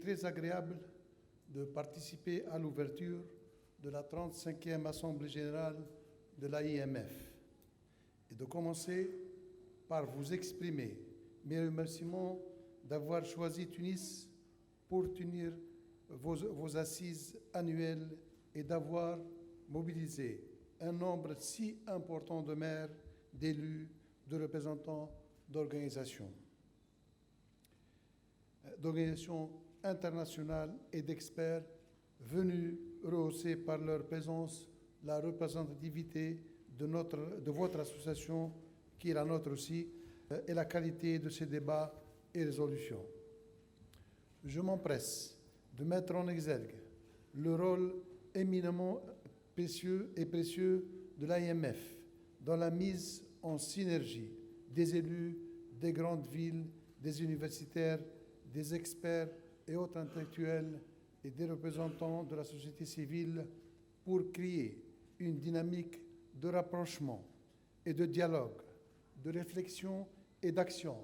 très agréable de participer à l'ouverture de la 35e Assemblée générale de l'AIMF et de commencer par vous exprimer mes remerciements d'avoir choisi Tunis pour tenir vos assises annuelles et d'avoir mobilisé un nombre si important de maires, d'élus, de représentants d'organisations internationales et d'experts venus rehausser par leur présence la représentativité de votre association, qui est la nôtre aussi, et la qualité de ces débats et résolutions. Je m'empresse de mettre en exergue le rôle éminemment précieux de l'AIMF dans la mise en synergie des élus des grandes villes, des universitaires, des experts et autres intellectuels et des représentants de la société civile pour créer une dynamique de rapprochement et de dialogue, de réflexion et d'action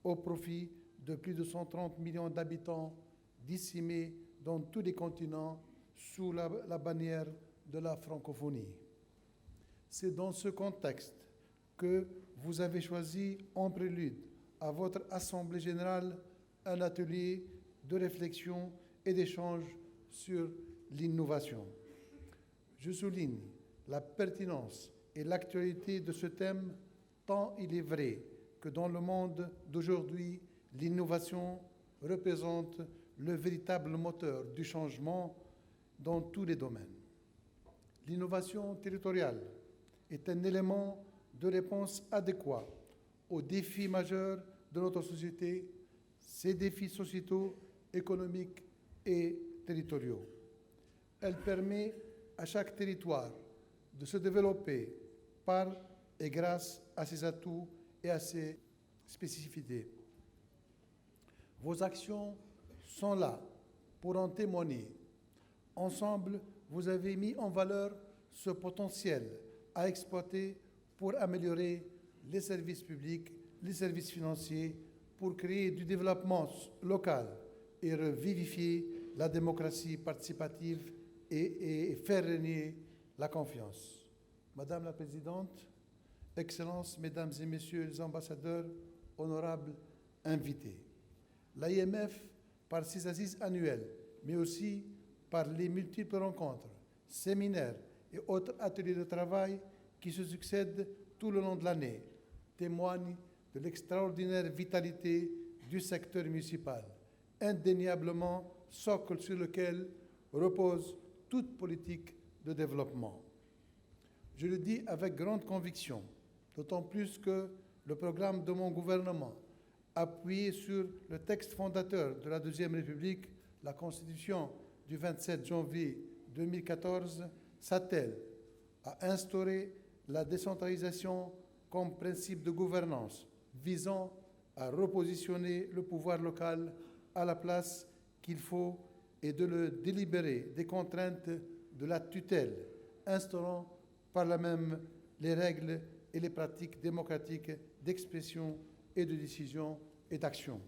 au profit de plus de 130 millions d'habitants disséminés dans tous les continents sous la bannière de la francophonie. C'est dans ce contexte que vous avez choisi en prélude à votre Assemblée générale un atelier de réflexion et d'échange sur l'innovation. Je souligne la pertinence et l'actualité de ce thème, tant il est vrai que dans le monde d'aujourd'hui, l'innovation représente le véritable moteur du changement dans tous les domaines. L'innovation territoriale est un élément de réponse adéquat aux défis majeurs de notre société, ces défis sociétaux, économiques et territoriaux. Elle permet à chaque territoire de se développer par et grâce à ses atouts et à ses spécificités. Vos actions sont là pour en témoigner. Ensemble, vous avez mis en valeur ce potentiel à exploiter pour améliorer les services publics, les services financiers, pour créer du développement local et revivifier la démocratie participative et faire régner la confiance. Madame la Présidente, Excellences, Mesdames et Messieurs les ambassadeurs, honorables invités, l'AIMF, par ses assises annuelles, mais aussi par les multiples rencontres, séminaires et autres ateliers de travail qui se succèdent tout le long de l'année, témoigne de l'extraordinaire vitalité du secteur municipal, indéniablement socle sur lequel repose toute politique de développement. Je le dis avec grande conviction, d'autant plus que le programme de mon gouvernement, appuyé sur le texte fondateur de la Deuxième République, la Constitution du 27 janvier 2014, s'attelle à instaurer la décentralisation comme principe de gouvernance, visant à repositionner le pouvoir local à la place qu'il faut et de le délibérer des contraintes de la tutelle, instaurant par là même les règles et les pratiques démocratiques d'expression et de décision et d'action.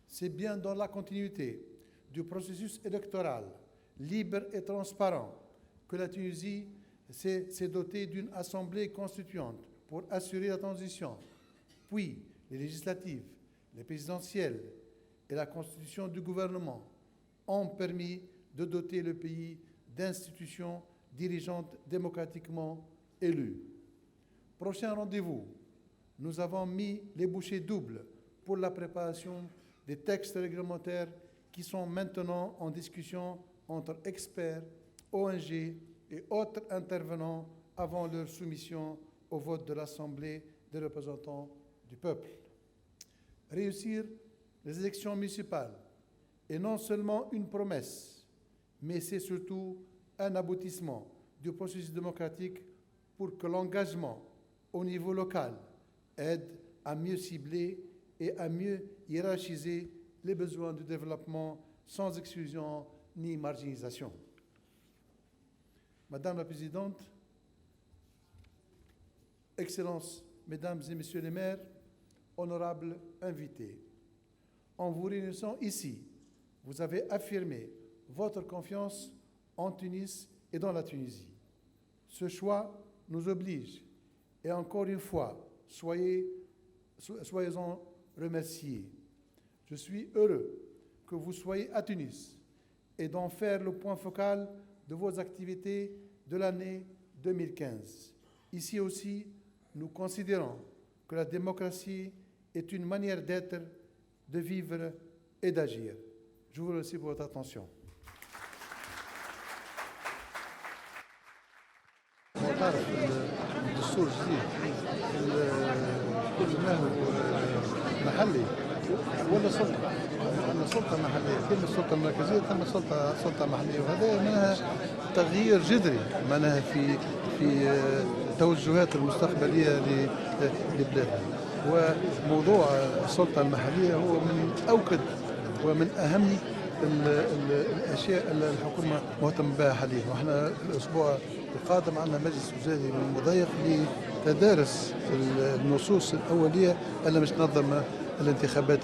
C'est bien dans la continuité du processus électoral libre et transparent que la Tunisie s'est dotée d'une assemblée constituante pour assurer la transition, puis les législatives, les présidentielles et la constitution du gouvernement ont permis de doter le pays d'institutions dirigeantes démocratiquement élues. Prochain rendez-vous, nous avons mis les bouchées doubles pour la préparation des textes réglementaires qui sont maintenant en discussion entre experts, ONG et autres intervenants avant leur soumission au vote de l'Assemblée des représentants du peuple. Réussir les élections municipales est non seulement une promesse, mais c'est surtout un aboutissement du processus démocratique pour que l'engagement au niveau local aide à mieux cibler et à mieux hiérarchiser les besoins de développement sans exclusion ni marginalisation. Madame la Présidente, Excellences, Mesdames et Messieurs les maires, honorables invités, En vous réunissant ici, vous avez affirmé votre confiance en Tunis et dans la Tunisie. Ce choix nous oblige et encore une fois, soyez-en remerciés. Je suis heureux que vous soyez à Tunis et d'en faire le point focal de vos activités de l'année 2015. Ici aussi, nous considérons que la démocratie est une manière d'être, de vivre et d'agir. Je vous remercie pour votre attention. تعرف الدستور الجديد كل ما هو محلي ولا سلطه، عندنا سلطه محليه، كل السلطه المركزيه ثم سلطه محليه، وهذا معناها تغيير جذري معناها في التوجهات المستقبليه لبلادنا. وموضوع السلطه المحليه هو من اوكد ومن اهم الاشياء اللي الحكومه مهتمه بها حاليا. واحنا الاسبوع القادم عندنا مجلس وزاري مضيق لتدارس النصوص الاوليه اللي مش تنظم الانتخابات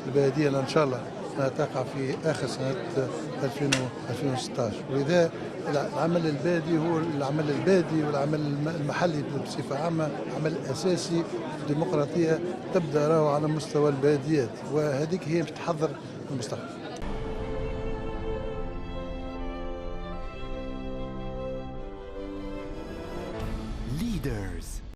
البلديه اللي ان شاء الله تقع في اخر سنه 2016. ولذا العمل البادي هو العمل البادي والعمل المحلي بصفه عامه عمل اساسي. الديمقراطيه تبدا راهو على مستوى البلديات، وهذيك هي باش تحضر المستقبل.